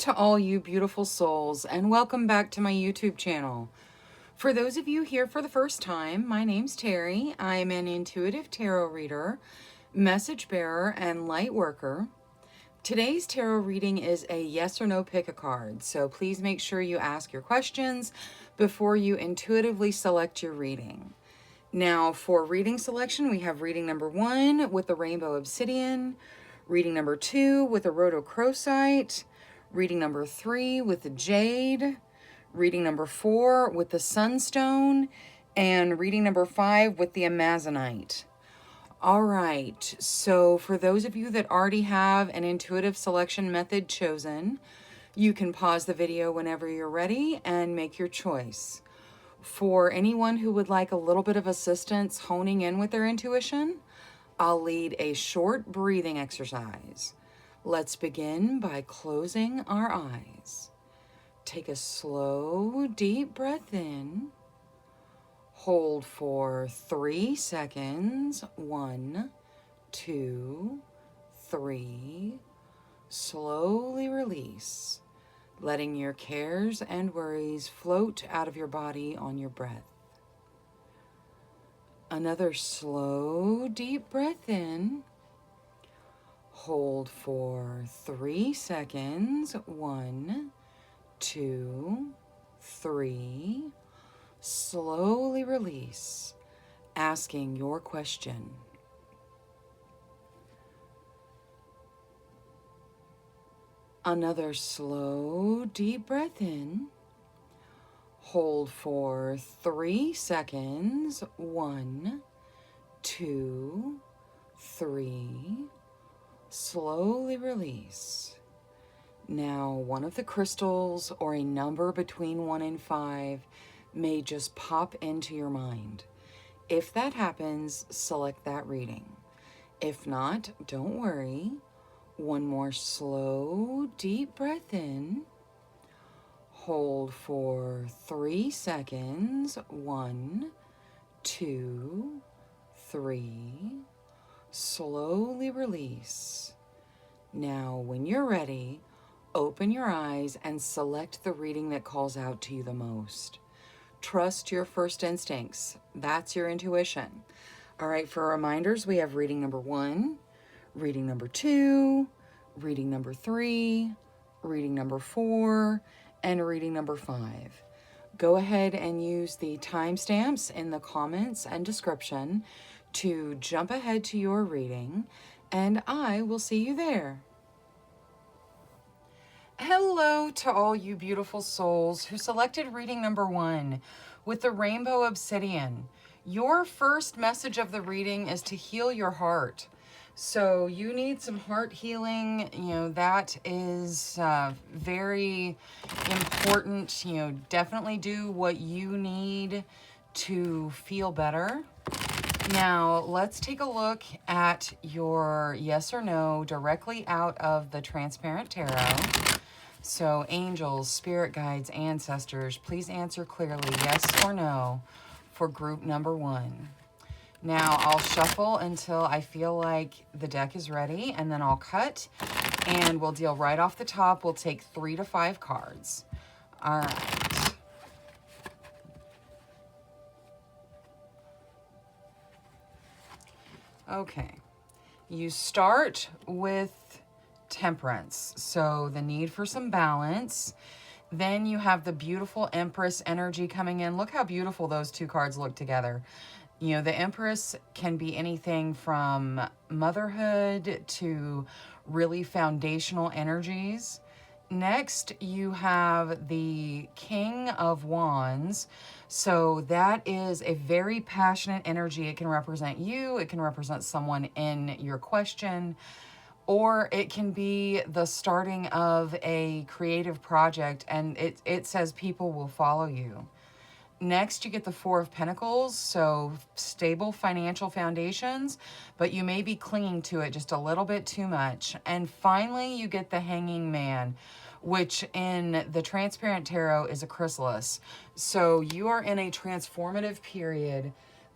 to all you beautiful souls, and welcome back to my YouTube channel. For those of you here for the first time, my name's Cheri. I am an intuitive tarot reader, message bearer, and light worker. Today's tarot reading is a yes or no pick a card, so please make sure you ask your questions before you intuitively select your reading. Now, for reading selection, we have reading number 1 with the Rainbow Obsidian, reading number 2 with the Rhodochrosite, reading number 3 with the Jade, reading number 4 with the Sunstone, and reading number 5 with the Amazonite. All right, so for those of you that already have an intuitive selection method chosen, you can pause the video whenever you're ready and make your choice. For anyone who would like a little bit of assistance honing in with their intuition, I'll lead a short breathing exercise. Let's begin by closing our eyes. Take a slow, deep breath in. Hold for 3 seconds. 1, 2, 3. Slowly release, letting your cares and worries float out of your body on your breath. Another slow, deep breath in. Hold for 3 seconds. 1, 2, 3. Slowly release, asking your question. Another slow, deep breath in. Hold for 3 seconds. 1, 2, 3. Slowly release. Now, one of the crystals or a number between 1 and 5 may just pop into your mind. If that happens, select that reading. If not, don't worry. One more slow, deep breath in. Hold for 3 seconds. 1, 2, 3. Slowly release. Now, when you're ready, open your eyes and select the reading that calls out to you the most. Trust your first instincts. That's your intuition. All right, for reminders, we have reading number 1, reading number 2, reading number 3, reading number 4, and reading number 5. Go ahead and use the timestamps in the comments and description to jump ahead to your reading, and I will see you there. Hello to all you beautiful souls who selected reading number 1 with the Rainbow Obsidian. Your first message of the reading is to heal your heart. So you need some heart healing. That is very important. Definitely do what you need to feel better. Now, let's take a look at your yes or no directly out of the Transparent Tarot. So, angels, spirit guides, ancestors, please answer clearly yes or no for group number 1. Now, I'll shuffle until I feel like the deck is ready, and then I'll cut, and we'll deal right off the top. We'll take 3 to 5 cards. All right. Okay, you start with Temperance, so the need for some balance. Then you have the beautiful Empress energy coming in. Look how beautiful those 2 cards look together. The Empress can be anything from motherhood to really foundational energies. Next, you have the King of Wands. So that is a very passionate energy. It can represent you. It can represent someone in your question. Or it can be the starting of a creative project, and it says people will follow you. Next, you get the Four of Pentacles, so stable financial foundations, but you may be clinging to it just a little bit too much. And finally, you get the Hanging Man, which in the Transparent Tarot is a chrysalis. So you are in a transformative period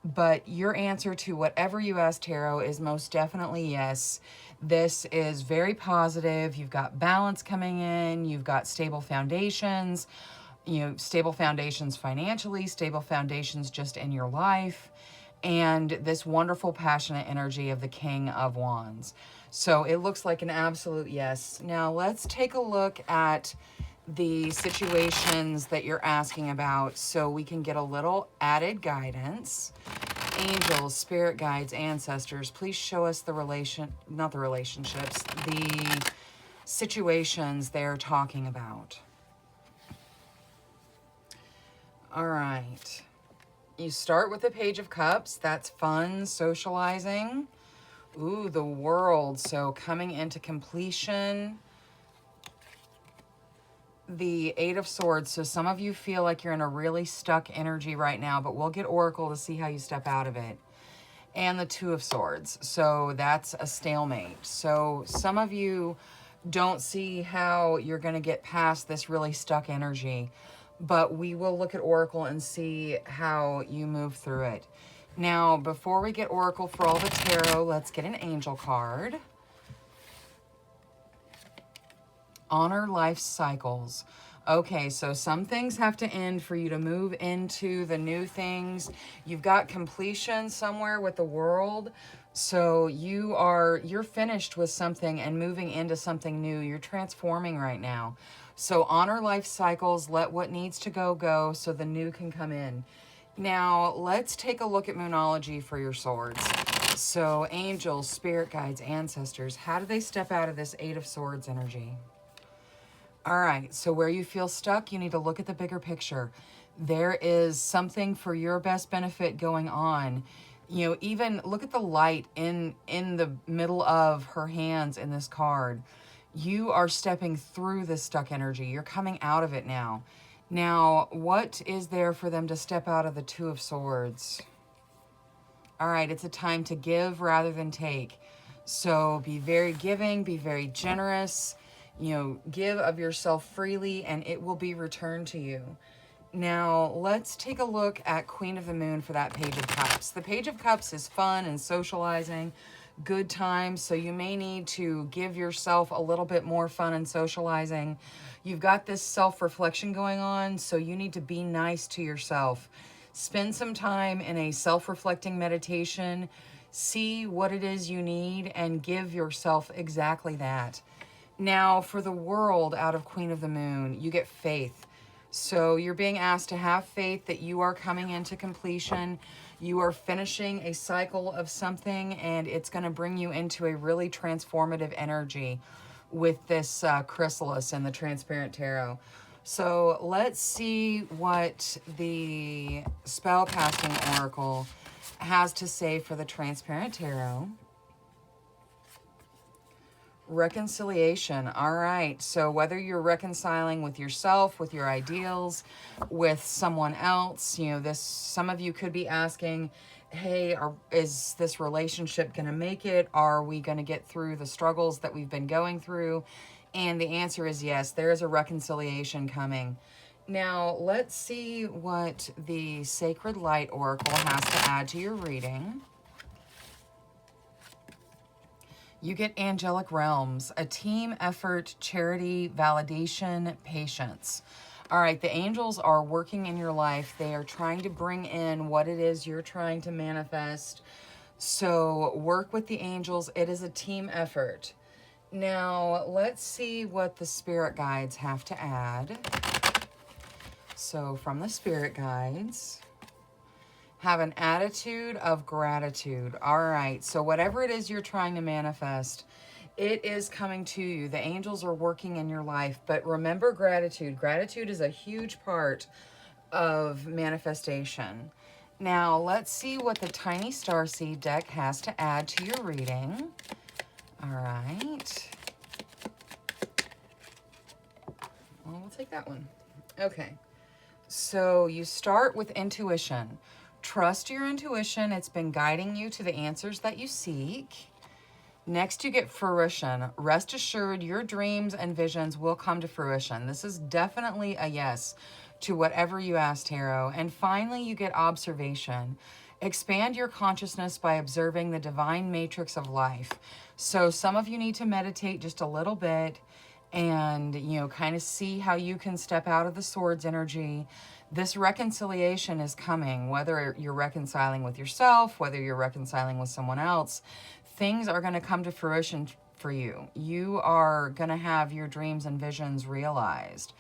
But your answer to whatever you ask Tarot is most definitely yes. This is very positive. You've got balance coming in. You've got stable foundations. You know, stable foundations financially, stable foundations just in your life, and this wonderful passionate energy of the King of Wands. So it looks like an absolute yes. Now let's take a look at the situations that you're asking about so we can get a little added guidance. Angels, spirit guides, ancestors, please show us the relationships, the situations they're talking about. All right. You start with the Page of Cups. That's fun, socializing. Ooh, the World. So coming into completion. The Eight of Swords. So some of you feel like you're in a really stuck energy right now, but we'll get Oracle to see how you step out of it. And the Two of Swords. So that's a stalemate. So some of you don't see how you're going to get past this really stuck energy, but we will look at Oracle and see how you move through it. Now, before we get Oracle for all the tarot, let's get an angel card. Honor life cycles. Okay, so some things have to end for you to move into the new things. You've got completion somewhere with the World. So you're finished with something and moving into something new. You're transforming right now. So honor life cycles, let what needs to go, go, so the new can come in. Now, let's take a look at Moonology for your swords. So angels, spirit guides, ancestors, how do they step out of this Eight of Swords energy? All right, so where you feel stuck, you need to look at the bigger picture. There is something for your best benefit going on. You know, even look at the light in the middle of her hands in this card. You are stepping through this stuck energy. You're coming out of it now. Now, what is there for them to step out of the Two of Swords? All right, it's a time to give rather than take. So be very giving, be very generous. You know, give of yourself freely and it will be returned to you. Now, let's take a look at Queen of the Moon for that Page of Cups. The Page of Cups is fun and socializing, good times, so you may need to give yourself a little bit more fun and socializing. You've got this self-reflection going on, so you need to be nice to yourself. Spend some time in a self-reflecting meditation. See what it is you need and give yourself exactly that. Now, for the World out of Queen of the Moon, you get faith. So you're being asked to have faith that you are coming into completion. You are finishing a cycle of something, and it's going to bring you into a really transformative energy with this chrysalis and the Transparent Tarot. So let's see what the Spellcasting Oracle has to say for the Transparent Tarot. Reconciliation. All right. So whether you're reconciling with yourself, with your ideals, with someone else, you know, some of you could be asking, hey, is this relationship going to make it? Are we going to get through the struggles that we've been going through? And the answer is yes, there is a reconciliation coming. Now, let's see what the Sacred Light Oracle has to add to your reading. You get Angelic Realms, a team effort, charity, validation, patience. All right, the angels are working in your life. They are trying to bring in what it is you're trying to manifest. So work with the angels. It is a team effort. Now, let's see what the spirit guides have to add. So from the spirit guides, have an attitude of gratitude. All right, so whatever it is you're trying to manifest, it is coming to you. The angels are working in your life, but remember gratitude. Gratitude is a huge part of manifestation. Now, let's see what the Tiny Starseed deck has to add to your reading. All right. Well, we'll take that one. Okay. So you start with intuition. Trust your intuition. It's been guiding you to the answers that you seek. Next, you get fruition. Rest assured, your dreams and visions will come to fruition. This is definitely a yes to whatever you ask, Tarot. And finally, you get observation. Expand your consciousness by observing the divine matrix of life. So some of you need to meditate just a little bit and, kind of see how you can step out of the swords energy. This reconciliation is coming, whether you're reconciling with yourself, whether you're reconciling with someone else. Things are going to come to fruition for you. You are going to have your dreams and visions realized.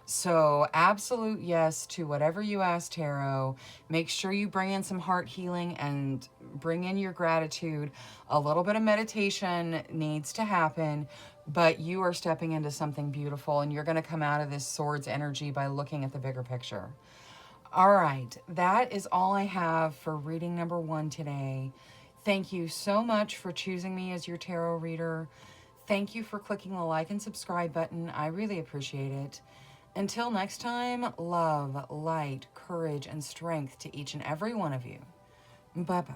So absolute yes to whatever you ask, Tarot. Make sure you bring in some heart healing and bring in your gratitude. A little bit of meditation needs to happen, but you are stepping into something beautiful, and you're going to come out of this swords energy by looking at the bigger picture. All right, that is all I have for reading number 1 today. Thank you so much for choosing me as your tarot reader. Thank you for clicking the like and subscribe button. I really appreciate it. Until next time, love, light, courage, and strength to each and every one of you. Bye-bye.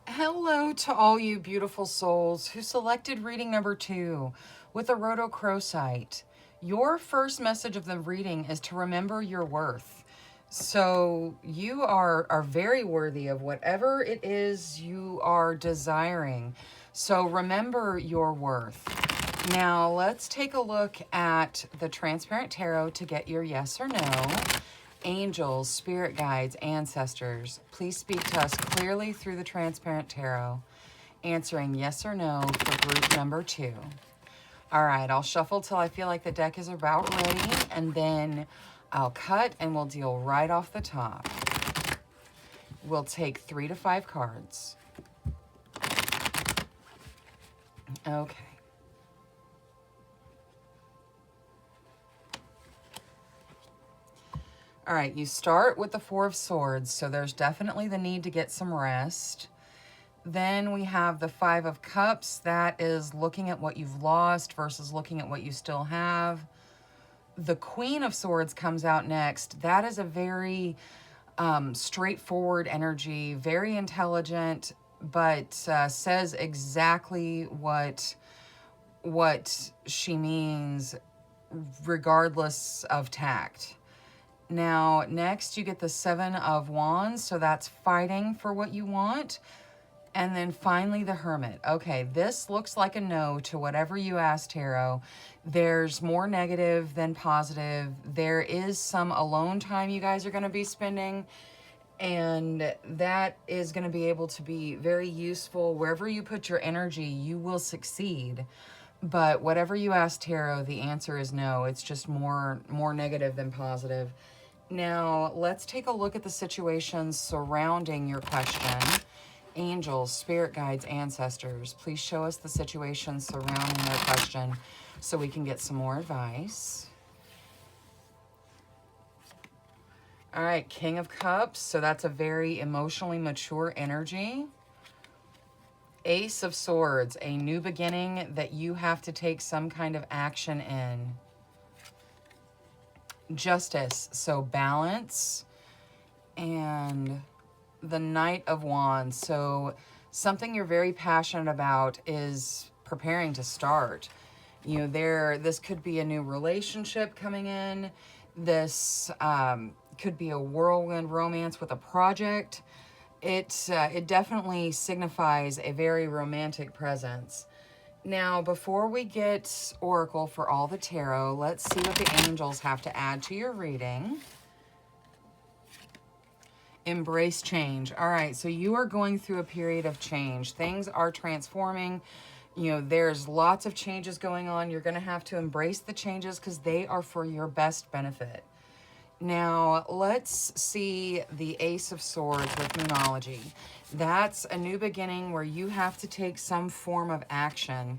Hello to all you beautiful souls who selected reading number 2 with a rhodochrosite. Your first message of the reading is to remember your worth. So you are very worthy of whatever it is you are desiring. So remember your worth. Now let's take a look at the Transparent Tarot to get your yes or no. Angels, spirit guides, ancestors, please speak to us clearly through the Transparent Tarot, answering yes or no for group number 2. All right, I'll shuffle till I feel like the deck is about ready, and then I'll cut and we'll deal right off the top. We'll take 3 to 5 cards. Okay. All right, you start with the 4 of Swords, so there's definitely the need to get some rest. Then we have the 5 of Cups. That is looking at what you've lost versus looking at what you still have. The Queen of Swords comes out next. That is a very straightforward energy, very intelligent, but says exactly what she means regardless of tact. Now, next you get the 7 of Wands, so that's fighting for what you want. And then finally the Hermit. Okay, this looks like a no to whatever you ask, Tarot. There's more negative than positive. There is some alone time you guys are going to be spending, and that is going to be able to be very useful. Wherever you put your energy, you will succeed. But whatever you ask, Tarot, the answer is no. It's just more negative than positive. Now, let's take a look at the situations surrounding your question. Angels, spirit guides, ancestors, please show us the situations surrounding their question so we can get some more advice. All right, King of Cups, so that's a very emotionally mature energy. Ace of Swords, a new beginning that you have to take some kind of action in. Justice, so balance. And the Knight of Wands, so something you're very passionate about is preparing to start. This could be a new relationship coming in. This could be a whirlwind romance with a project. It definitely signifies a very romantic presence. Now, before we get Oracle for all the tarot, let's see what the angels have to add to your reading. Embrace change. All right, so you are going through a period of change. Things are transforming. There's lots of changes going on. You're going to have to embrace the changes because they are for your best benefit. Now, let's see the Ace of Swords with Moonology. That's a new beginning where you have to take some form of action.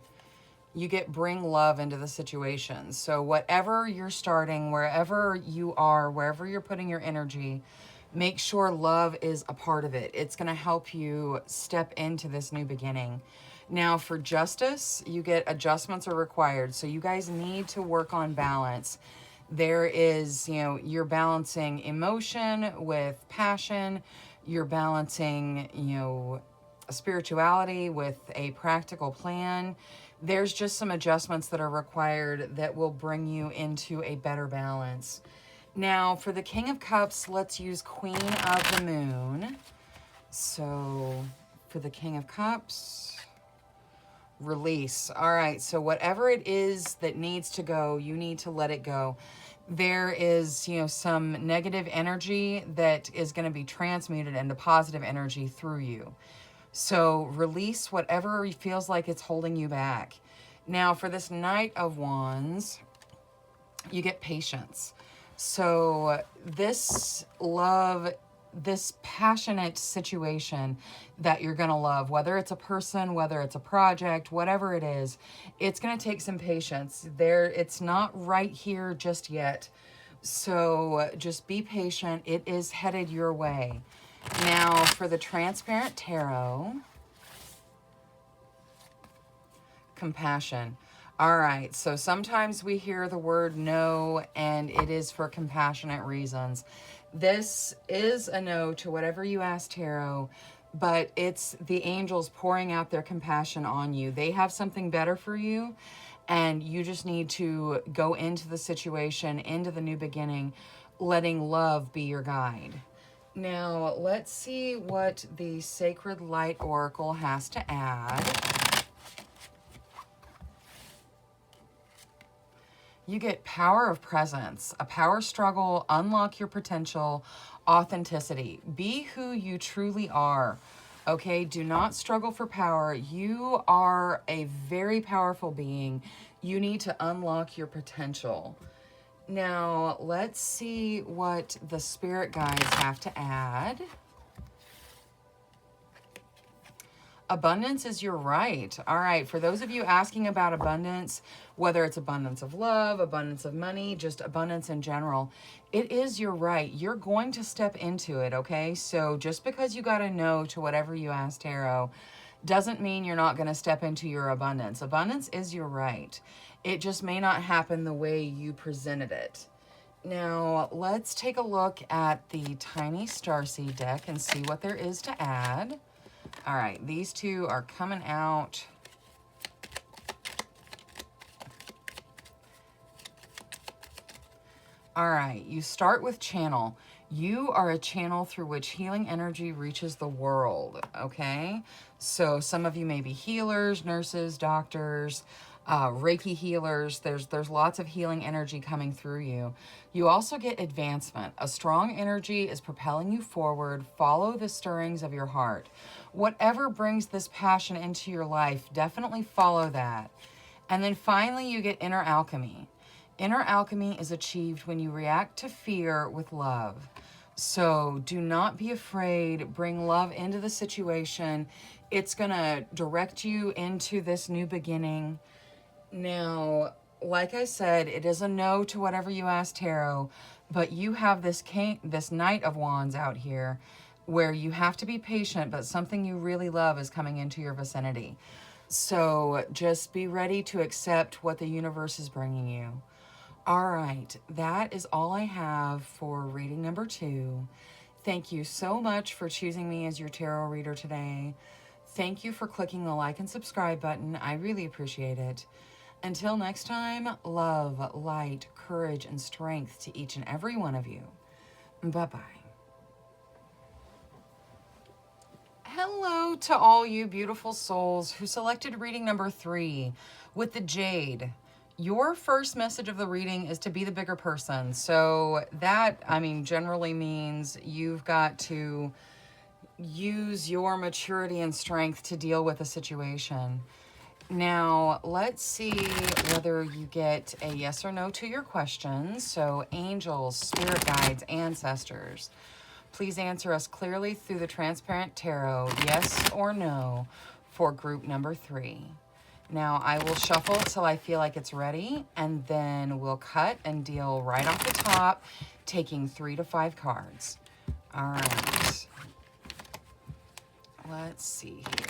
You bring love into the situation. So whatever you're starting, wherever you are, wherever you're putting your energy, make sure love is a part of it. It's going to help you step into this new beginning. Now, for Justice, you get adjustments are required. So you guys need to work on balance. There is, you're balancing emotion with passion. You're balancing, spirituality with a practical plan. There's just some adjustments that are required that will bring you into a better balance. Now, for the King of Cups, let's use Queen of the Moon. So, for the King of Cups, release. All right, so whatever it is that needs to go, you need to let it go. There is, some negative energy that is going to be transmuted into positive energy through you. So release whatever feels like it's holding you back. Now, for this Knight of Wands, you get patience. So this love, this passionate situation that you're going to love, whether it's a person, whether it's a project, whatever it is, it's going to take some patience. It's not right here just yet. So just be patient. It is headed your way. Now, for the Transparent Tarot, compassion. All right, so sometimes we hear the word no, and it is for compassionate reasons. This is a no to whatever you ask Tarot, but it's the angels pouring out their compassion on you. They have something better for you, and you just need to go into the situation, into the new beginning, letting love be your guide. Now, let's see what the Sacred Light Oracle has to add. You get power of presence, a power struggle, unlock your potential, authenticity. Be who you truly are, okay? Do not struggle for power. You are a very powerful being. You need to unlock your potential. Now, let's see what the spirit guides have to add. Abundance is your right. All right, for those of you asking about abundance, whether it's abundance of love, abundance of money, just abundance in general, it is your right. You're going to step into it, okay? So just because you got a no to whatever you ask Tarot doesn't mean you're not going to step into your abundance. Abundance is your right. It just may not happen the way you presented it. Now, let's take a look at the Tiny Starseed deck and see what there is to add. All right, these two are coming out. All right, you start with channel. You are a channel through which healing energy reaches the world, okay? So some of you may be healers, nurses, doctors, Reiki healers. There's lots of healing energy coming through you. You also get advancement. A strong energy is propelling you forward. Follow the stirrings of your heart. Whatever brings this passion into your life, definitely follow that. And then finally, you get inner alchemy. Inner alchemy is achieved when you react to fear with love. So do not be afraid. Bring love into the situation. It's going to direct you into this new beginning. Now, like I said, it is a no to whatever you ask Tarot, but you have this Knight of Wands out here where you have to be patient, but something you really love is coming into your vicinity. So just be ready to accept what the universe is bringing you. All right, that is all I have for reading number 2. Thank you so much for choosing me as your tarot reader today. Thank you for clicking the like and subscribe button. I really appreciate it. Until next time, love, light, courage, and strength to each and every one of you. Bye-bye. Hello to all you beautiful souls who selected reading number 3 with the Jade. Your first message of the reading is to be the bigger person. So that, generally means you've got to use your maturity and strength to deal with a situation. Now, let's see whether you get a yes or no to your questions. So, angels, spirit guides, ancestors, please answer us clearly through the Transparent Tarot, yes or no, for group number 3. Now, I will shuffle till I feel like it's ready, and then we'll cut and deal right off the top, taking 3 to 5 cards. All right. Let's see here.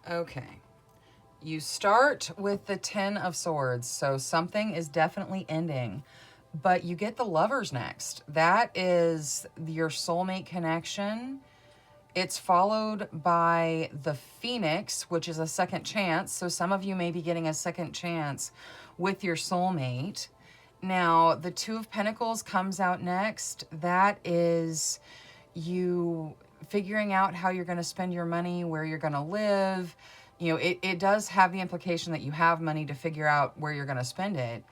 Okay. You start with the 10 of Swords, so something is definitely ending. But you get the Lovers next. That is your soulmate connection. It's followed by the Phoenix, which is a second chance. So some of you may be getting a second chance with your soulmate. Now, the Two of Pentacles comes out next. That is you figuring out how you're going to spend your money, where you're going to live. You know, it does have the implication that you have money to figure out where you're going to spend it.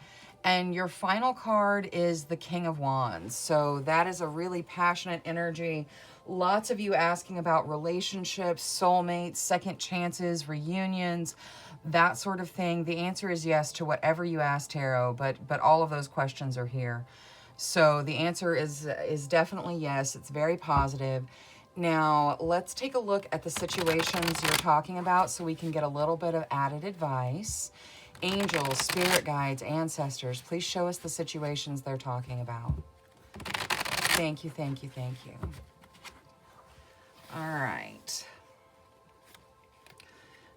And your final card is the King of Wands. So that is a really passionate energy. Lots of you asking about relationships, soulmates, second chances, reunions, that sort of thing. The answer is yes to whatever you ask, Tarot, but all of those questions are here. So the answer is definitely yes. It's very positive. Now, let's take a look at the situations you're talking about so we can get a little bit of added advice. Angels, spirit guides, ancestors, please show us the situations they're talking about. Thank you, thank you, thank you. All right.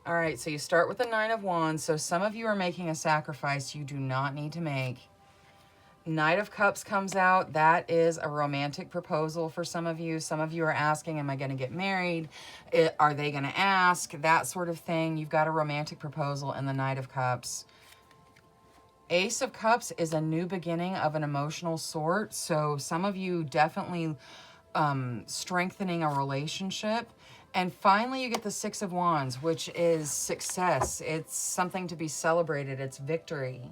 All right, so you start with the Nine of Wands. So some of you are making a sacrifice you do not need to make. Knight of Cups comes out. That is a romantic proposal for some of you. Some of you are asking, am I going to get married? Are they going to ask? That sort of thing. You've got a romantic proposal in the Knight of Cups. Ace of Cups is a new beginning of an emotional sort. So some of you definitely strengthening a relationship. And finally, you get the Six of Wands, which is success. It's something to be celebrated. It's victory.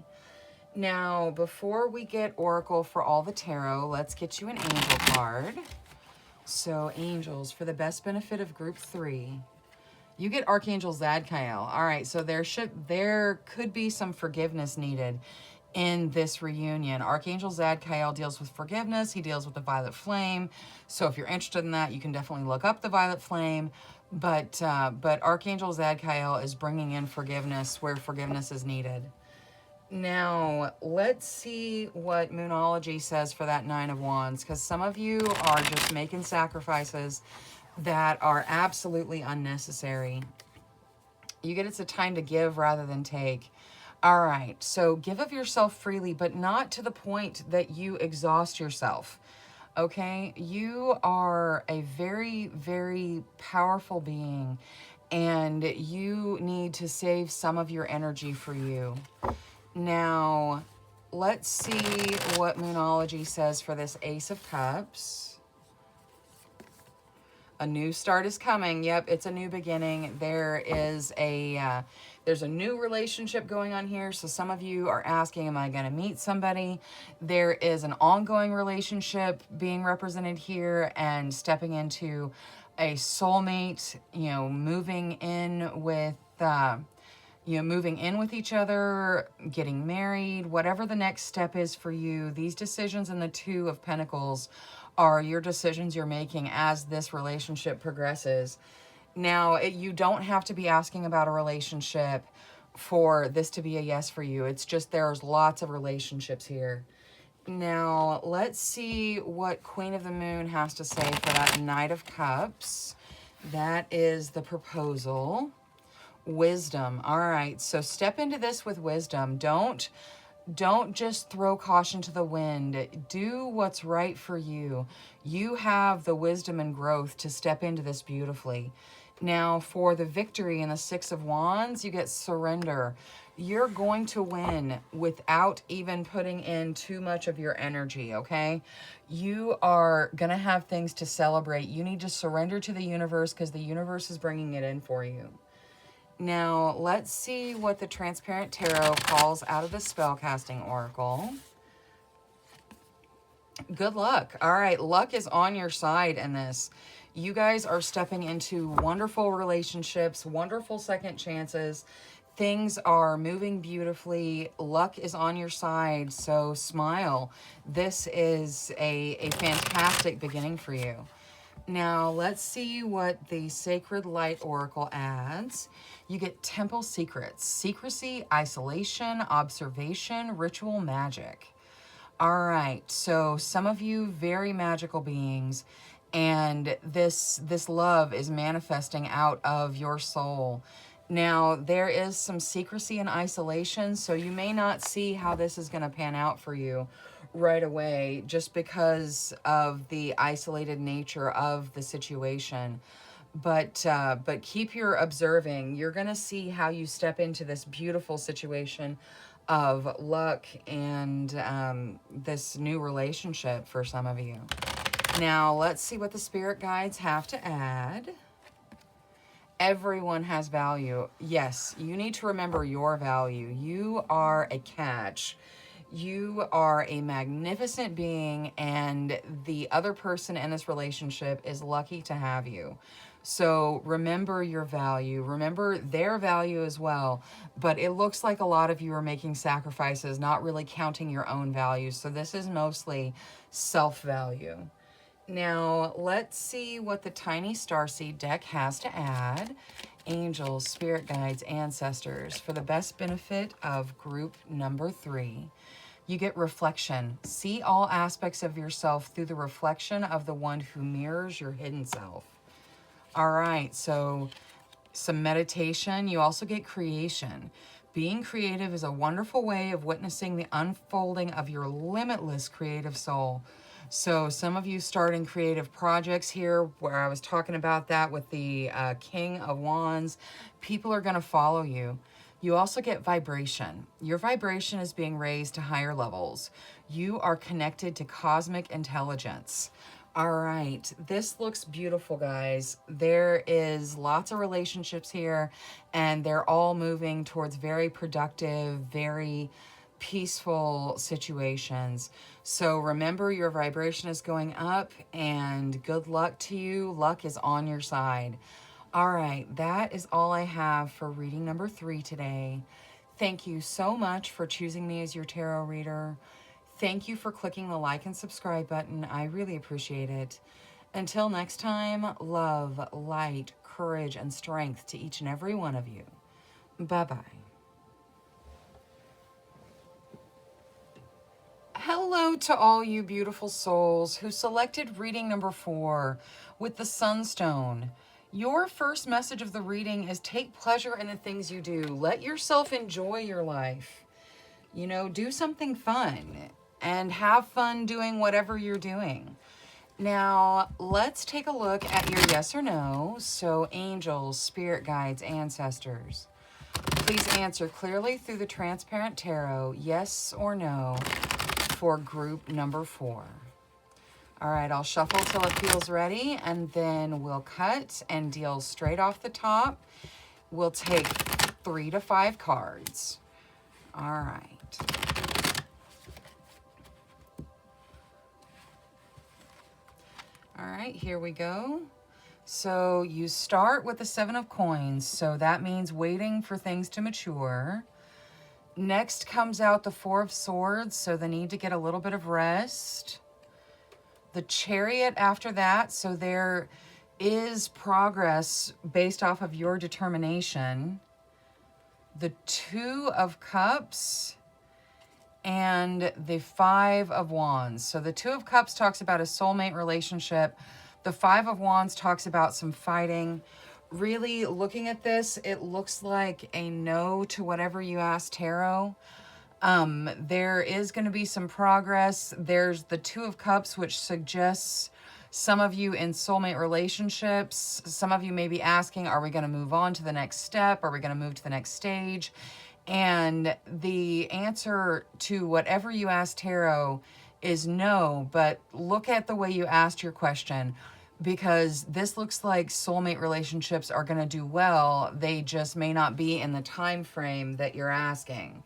Now, before we get Oracle for all the tarot, let's get you an angel card. So, angels, for the best benefit of group 3, you get Archangel Zadkiel. All right, so there could be some forgiveness needed in this reunion. Archangel Zadkiel deals with forgiveness. He deals with the violet flame. So if you're interested in that, you can definitely look up the violet flame. But Archangel Zadkiel is bringing in forgiveness where forgiveness is needed. Now, let's see what Moonology says for that Nine of Wands, because some of you are just making sacrifices that are absolutely unnecessary. You get it's a time to give rather than take. All right, so give of yourself freely, but not to the point that you exhaust yourself, okay? You are a very, very powerful being, and you need to save some of your energy for you. Now, let's see what Moonology says for this Ace of Cups. A new start is coming. Yep, it's a new beginning. There's a new relationship going on here. So some of you are asking, am I going to meet somebody? There is an ongoing relationship being represented here and stepping into a soulmate, moving in with moving in with each other, getting married, whatever the next step is for you. These decisions in the Two of Pentacles are your decisions you're making as this relationship progresses. Now, you don't have to be asking about a relationship for this to be a yes for you. It's just there's lots of relationships here. Now, let's see what Queen of the Moon has to say for that Knight of Cups. That is the proposal. Wisdom. All right, so step into this with wisdom. Don't just throw caution to the wind. Do what's right for you. You have the wisdom and growth to step into this beautifully. Now, for the victory in the Six of Wands, you get surrender. You're going to win without even putting in too much of your energy, okay? You are going to have things to celebrate. You need to surrender to the universe because the universe is bringing it in for you. Now, let's see what the Transparent Tarot calls out of the Spellcasting Oracle. Good luck. All right, luck is on your side in this. You guys are stepping into wonderful relationships, wonderful second chances. Things are moving beautifully. Luck is on your side, so smile. This is a fantastic beginning for you. Now, let's see what the Sacred Light Oracle adds. You get Temple Secrets, secrecy, isolation, observation, ritual magic. All right, so some of you very magical beings, and this love is manifesting out of your soul. Now, there is some secrecy and isolation, so you may not see how this is going to pan out for you right away just because of the isolated nature of the situation. But keep your observing. You're going to see how you step into this beautiful situation of luck and this new relationship for some of you. Now, let's see what the spirit guides have to add. Everyone has value. Yes, you need to remember your value. You are a catch. You are a magnificent being, and the other person in this relationship is lucky to have you. So remember your value. Remember their value as well. But it looks like a lot of you are making sacrifices, not really counting your own value. So this is mostly self-value. Now, let's see what the Tiny Starseed deck has to add. Angels, spirit guides, ancestors, for the best benefit of group number 3. You get reflection. See all aspects of yourself through the reflection of the one who mirrors your hidden self. All right, so some meditation. You also get creation. Being creative is a wonderful way of witnessing the unfolding of your limitless creative soul. So some of you starting creative projects here, where I was talking about that with the King of Wands, people are going to follow you. You also get vibration. Your vibration is being raised to higher levels. You are connected to cosmic intelligence. All right, this looks beautiful, guys. There is lots of relationships here, and they're all moving towards very productive, very peaceful situations. So remember, your vibration is going up, and good luck to you. Luck is on your side. All right, that is all I have for reading number 3 today. Thank you so much for choosing me as your tarot reader. Thank you for clicking the like and subscribe button. I really appreciate it. Until next time, love, light, courage, and strength to each and every one of you. Bye-bye. Hello to all you beautiful souls who selected reading number 4 with the Sunstone. Your first message of the reading is take pleasure in the things you do. Let yourself enjoy your life. You know, do something fun and have fun doing whatever you're doing. Now, let's take a look at your yes or no. So, angels, spirit guides, ancestors, please answer clearly through the transparent tarot, yes or no, for group number 4. All right, I'll shuffle till it feels ready, and then we'll cut and deal straight off the top. We'll take 3 to 5 cards. All right. All right, here we go. So you start with the 7 of coins. So that means waiting for things to mature. Next comes out the 4 of swords. So the need to get a little bit of rest. The Chariot after that. So there is progress based off of your determination. The 2 of cups. And the 5 of wands. So the 2 of cups talks about a soulmate relationship. The 5 of wands talks about some fighting. Really looking at this, it looks like a no to whatever you ask tarot. There is going to be some progress. There's the 2 of cups, which suggests some of you in soulmate relationships. Some of you may be asking, are we going to move on to the next step? Are we going to move to the next stage? And the answer to whatever you ask tarot is no, but look at the way you asked your question, because this looks like soulmate relationships are going to do well. They just may not be in the time frame that you're asking.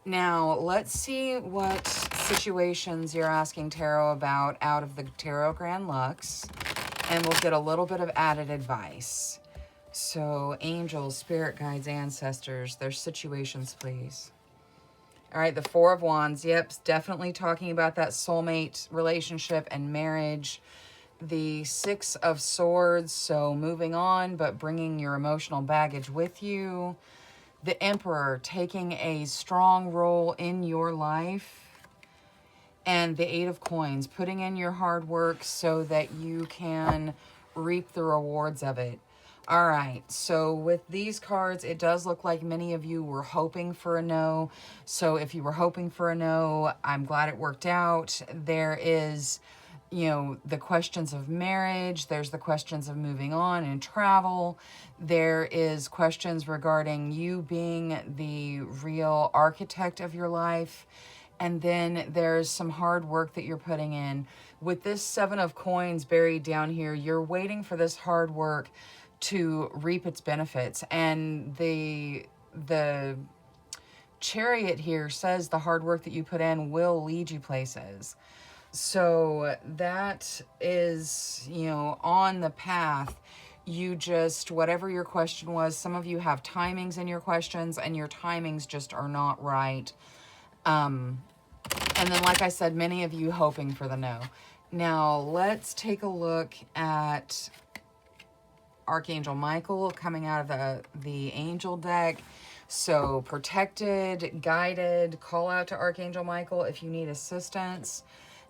Now, let's see what situations you're asking tarot about out of the Tarot Grand Lux, and we'll get a little bit of added advice. So, angels, spirit guides, ancestors, their situations, please. All right, the 4 of wands. Yep, definitely talking about that soulmate relationship and marriage. The 6 of swords, so moving on, but bringing your emotional baggage with you. The Emperor, taking a strong role in your life. And the 8 of coins, putting in your hard work so that you can reap the rewards of it. All right, so with these cards, it does look like many of you were hoping for a no. So if you were hoping for a no, I'm glad it worked out. There is the questions of marriage. There's the questions of moving on and travel. There is questions regarding you being the real architect of your life. And then there's some hard work that you're putting in. With this 7 of coins buried down here, you're waiting for this hard work to reap its benefits. And the Chariot here says the hard work that you put in will lead you places. So that is, on the path. You just, whatever your question was, some of you have timings in your questions and your timings just are not right. And then, like I said, many of you hoping for the no. Now, let's take a look at Archangel Michael coming out of the angel deck. So, protected, guided, call out to Archangel Michael if you need assistance.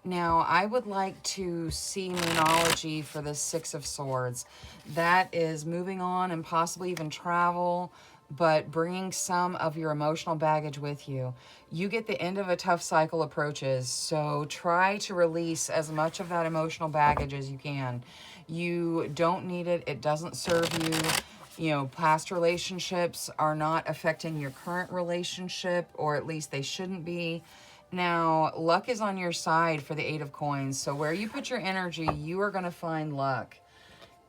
Now, I would like to see Moonology for the 6 of Swords. That is moving on and possibly even travel, but bringing some of your emotional baggage with you. You get the end of a tough cycle approaches, so try to release as much of that emotional baggage as you can. You don't need it. It doesn't serve you. Past relationships are not affecting your current relationship, or at least they shouldn't be. Now, luck is on your side for the 8 of coins, so where you put your energy, you are going to find luck.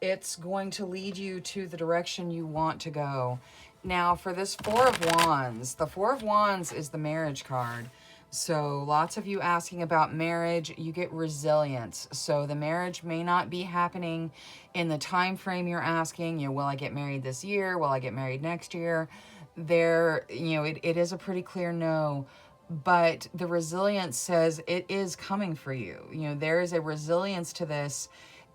It's going to lead you to the direction you want to go. Now, for this 4 of Wands, the 4 of Wands is the marriage card. So lots of you asking about marriage, you get resilience. So the marriage may not be happening in the time frame you're asking. Will I get married this year? Will I get married next year? It is a pretty clear no. But the resilience says it is coming for you. There is a resilience to this.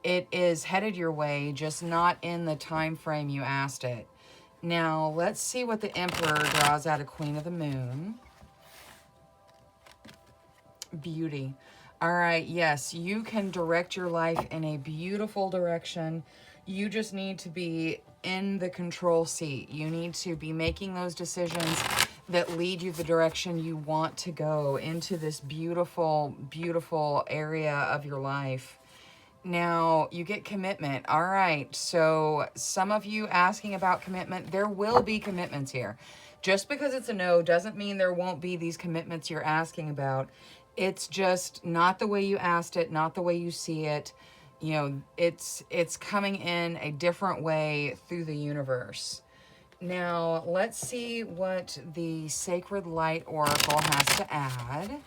It is headed your way, just not in the time frame you asked it. Now, let's see what the Emperor draws out of Queen of the Moon. Beauty. All right, yes, you can direct your life in a beautiful direction. You just need to be in the control seat. You need to be making those decisions that lead you the direction you want to go into this beautiful, beautiful area of your life. Now, you get commitment. All right, so some of you asking about commitment, there will be commitments here. Just because it's a no doesn't mean there won't be these commitments you're asking about. It's just not the way you asked it, not the way you see it. It's coming in a different way through the universe. Now, let's see what the Sacred Light Oracle has to add.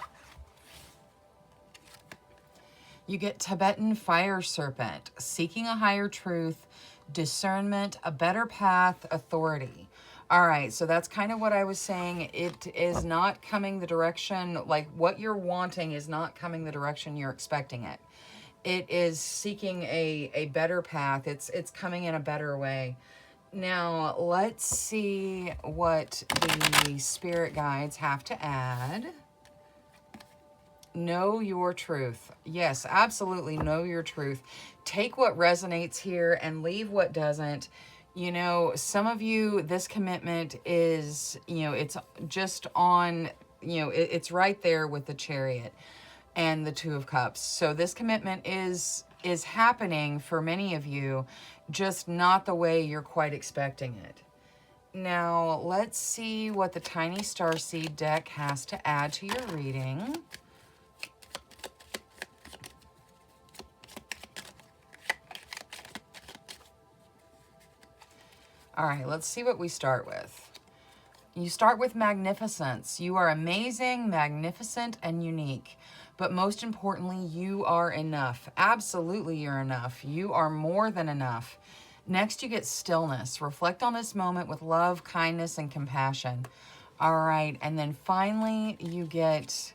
You get Tibetan Fire Serpent, seeking a higher truth, discernment, a better path, authority. All right, so that's kind of what I was saying. It is not coming the direction, like what you're wanting is not coming the direction you're expecting it. It is seeking a better path. It's coming in a better way. Now, let's see what the spirit guides have to add. Know your truth. Yes, absolutely know your truth. Take what resonates here and leave what doesn't. Some of you, this commitment is, it's just on, it's right there with the Chariot and the 2 of Cups. So this commitment is happening for many of you, just not the way you're quite expecting it. Now, let's see what the Tiny Starseed deck has to add to your reading. All right, let's see what we start with. You start with magnificence. You are amazing, magnificent, and unique. But most importantly, you are enough. Absolutely, you're enough. You are more than enough. Next, you get stillness. Reflect on this moment with love, kindness, and compassion. All right, and then finally, you get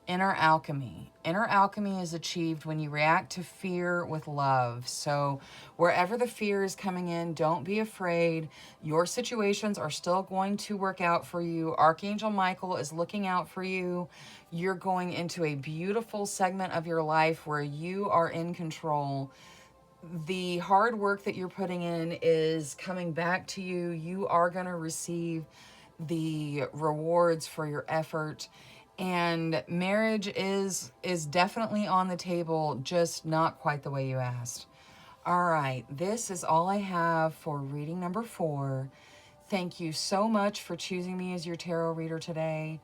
inner alchemy. Inner alchemy is achieved when you react to fear with love. So wherever the fear is coming in, don't be afraid. Your situations are still going to work out for you. Archangel Michael is looking out for you. You're going into a beautiful segment of your life where you are in control. The hard work that you're putting in is coming back to you. You are going to receive the rewards for your effort. And marriage is definitely on the table, just not quite the way you asked. All right, this is all I have for reading number 4. Thank you so much for choosing me as your tarot reader today.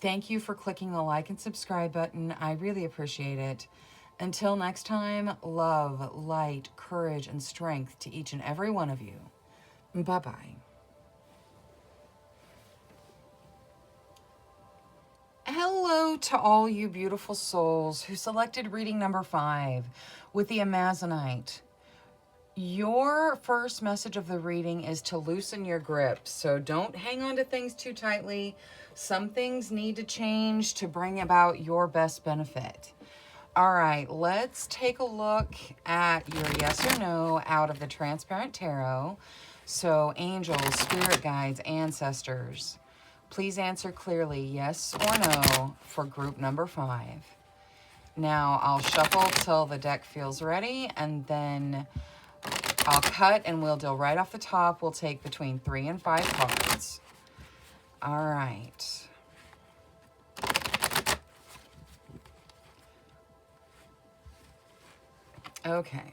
Thank you for clicking the like and subscribe button. I really appreciate it. Until next time, love, light, courage, and strength to each and every one of you. Bye-bye. Hello to all you beautiful souls who selected reading number 5 with the Amazonite. Your first message of the reading is to loosen your grip. So don't hang on to things too tightly. Some things need to change to bring about your best benefit. All right, let's take a look at your yes or no out of the Transparent Tarot. So angels, spirit guides, ancestors, please answer clearly yes or no for group number 5. Now I'll shuffle till the deck feels ready, and then I'll cut and we'll deal right off the top. We'll take between 3 and 5 cards. All right. Okay.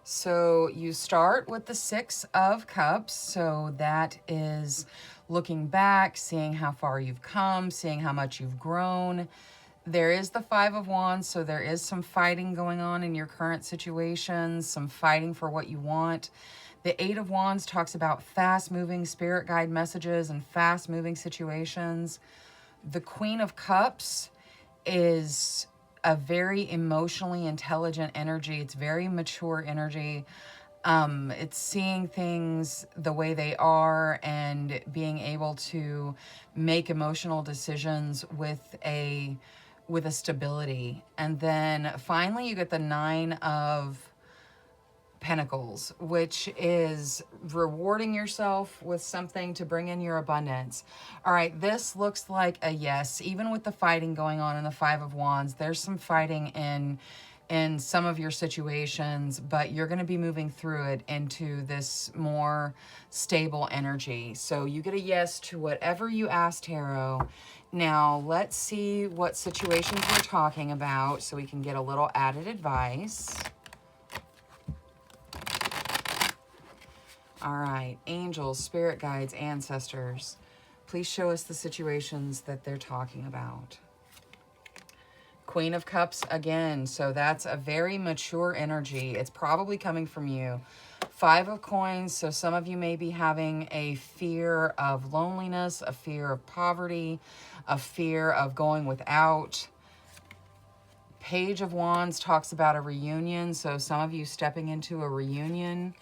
So you start with the 6 of Cups. So that is looking back, seeing how far you've come, seeing how much you've grown. There is the 5 of Wands, so there is some fighting going on in your current situations, some fighting for what you want. The 8 of Wands talks about fast-moving spirit guide messages and fast-moving situations. The Queen of Cups is a very emotionally intelligent energy. It's very mature energy. It's seeing things the way they are and being able to make emotional decisions with a stability. And then finally you get the 9 of Pentacles, which is rewarding yourself with something to bring in your abundance. All right, this looks like a yes. Even with the fighting going on in the 5 of Wands, there's some fighting in some of your situations, but you're going to be moving through it into this more stable energy. So you get a yes to whatever you asked, Tarot. Now let's see what situations we're talking about so we can get a little added advice. All right, angels, spirit guides, ancestors, please show us the situations that they're talking about. Queen of Cups again, so that's a very mature energy. It's probably coming from you. 5 of Coins, so some of you may be having a fear of loneliness, a fear of poverty, a fear of going without. Page of Wands talks about a reunion, so some of you stepping into a reunion.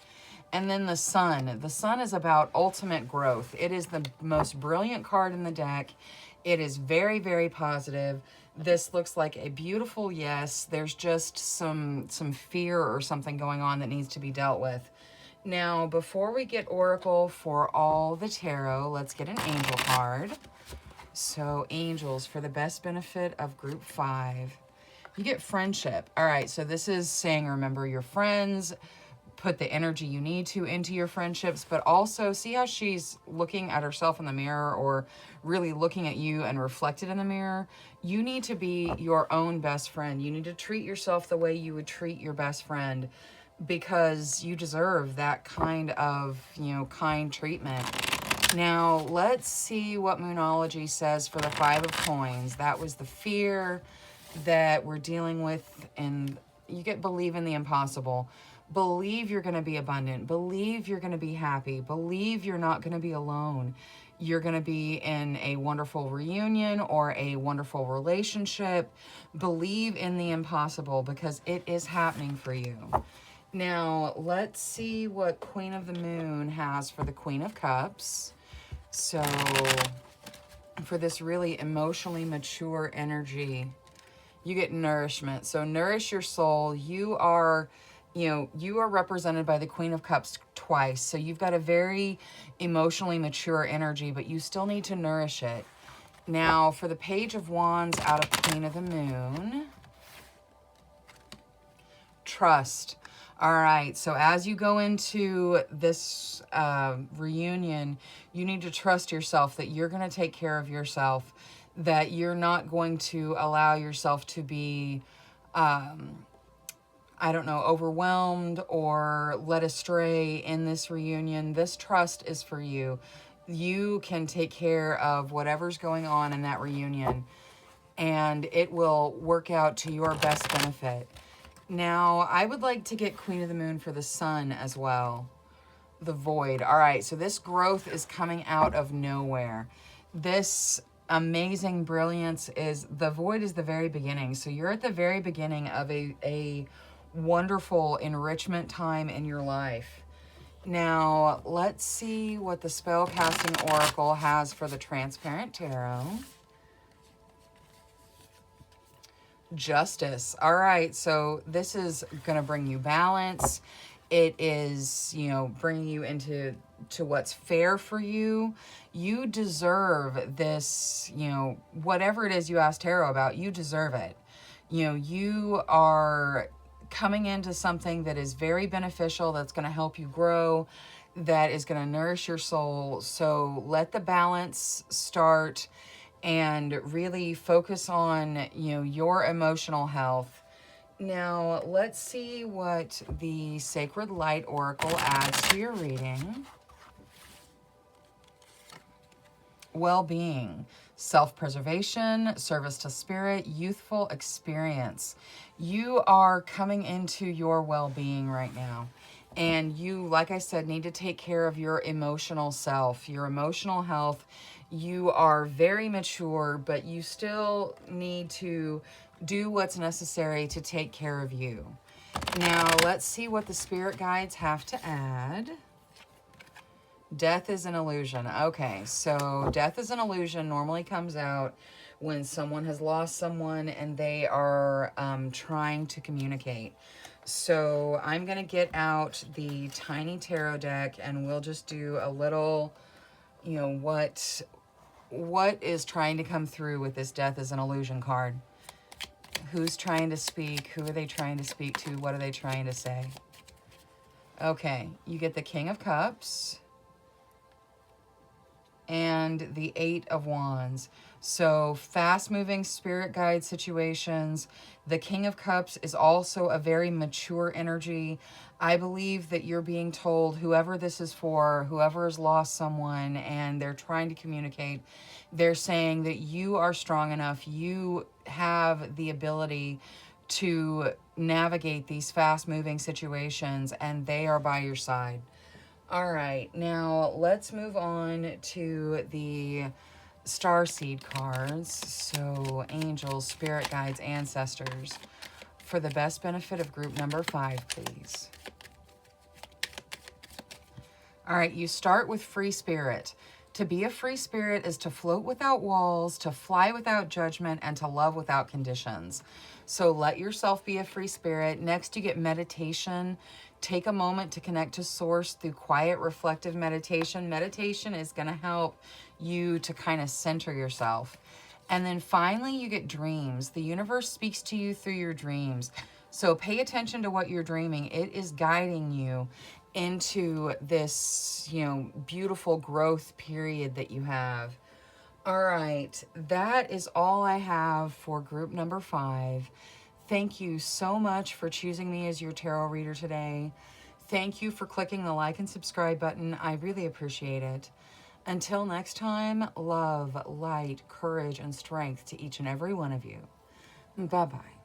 And then the Sun. The Sun is about ultimate growth. It is the most brilliant card in the deck. It is very, very positive. This looks like a beautiful yes. There's just some fear or something going on that needs to be dealt with. Now, before we get Oracle for all the tarot, let's get an angel card. So, angels, for the best benefit of group 5, you get friendship. All right, so this is saying remember your friends, put the energy you need to into your friendships, but also see how she's looking at herself in the mirror, or really looking at you and reflected in the mirror. You need to be your own best friend. You need to treat yourself the way you would treat your best friend, because you deserve that kind of, kind treatment. Now, let's see what Moonology says for the 5 of Coins. That was the fear that we're dealing with, and you get believe in the impossible. Believe you're going to be abundant. Believe you're going to be happy. Believe you're not going to be alone. You're going to be in a wonderful reunion or a wonderful relationship. Believe in the impossible, because it is happening for you. Now, let's see what Queen of the Moon has for the Queen of Cups. So, for this really emotionally mature energy, you get nourishment. So, nourish your soul. You are represented by the Queen of Cups twice. So you've got a very emotionally mature energy, but you still need to nourish it. Now, for the Page of Wands out of Queen of the Moon, trust. All right, so as you go into this reunion, you need to trust yourself that you're going to take care of yourself, that you're not going to allow yourself to be, I don't know, overwhelmed or led astray in this reunion. This trust is for you. You can take care of whatever's going on in that reunion, and it will work out to your best benefit. Now, I would like to get Queen of the Moon for the Sun as well. The Void. All right, so this growth is coming out of nowhere. This amazing brilliance is, the Void is the very beginning. So you're at the very beginning of a wonderful enrichment time in your life. Now, let's see what the Spellcasting Oracle has for the Transparent Tarot. Justice. All right, so this is going to bring you balance. It is, you know, bringing you into what's fair for you. You deserve this, you know, whatever it is you ask tarot about, you deserve it. You know, you are coming into something that is very beneficial, that's going to help you grow, that is going to nourish your soul. So let the balance start and really focus on, you know, your emotional health. Now, let's see what the Sacred Light Oracle adds to your reading. Well-being, self-preservation, service to spirit, youthful experience. You are coming into your well-being right now. And you, like I said, need to take care of your emotional self, your emotional health. You are very mature, but you still need to do what's necessary to take care of you. Now, let's see what the spirit guides have to add. Death is an illusion. Okay, so death is an illusion normally comes out when someone has lost someone and they are trying to communicate. So I'm going to get out the tiny tarot deck and we'll just do a little, you know, what is trying to come through with this Death is an Illusion card. Who's trying to speak? Who are they trying to speak to? What are they trying to say? Okay, you get the King of Cups and the Eight of Wands. So fast-moving spirit guide situations. The King of Cups is also a very mature energy. I believe that you're being told, whoever this is for, whoever has lost someone and they're trying to communicate, they're saying that you are strong enough. You have the ability to navigate these fast-moving situations and they are by your side. All right, now let's move on to the Starseed cards. So angels, spirit guides, ancestors, for the best benefit of group number 5, please. All right, you start with free spirit. To be a free spirit is to float without walls, to fly without judgment, and to love without conditions. So let yourself be a free spirit. Next, you get meditation. Take a moment to connect to source through quiet, reflective meditation. Meditation is going to help you to kind of center yourself. And then finally, you get dreams. The universe speaks to you through your dreams. So pay attention to what you're dreaming. It is guiding you into this, you know, beautiful growth period that you have. All right, that is all I have for group number 5. Thank you so much for choosing me as your tarot reader today. Thank you for clicking the like and subscribe button. I really appreciate it. Until next time, love, light, courage, and strength to each and every one of you. Bye-bye.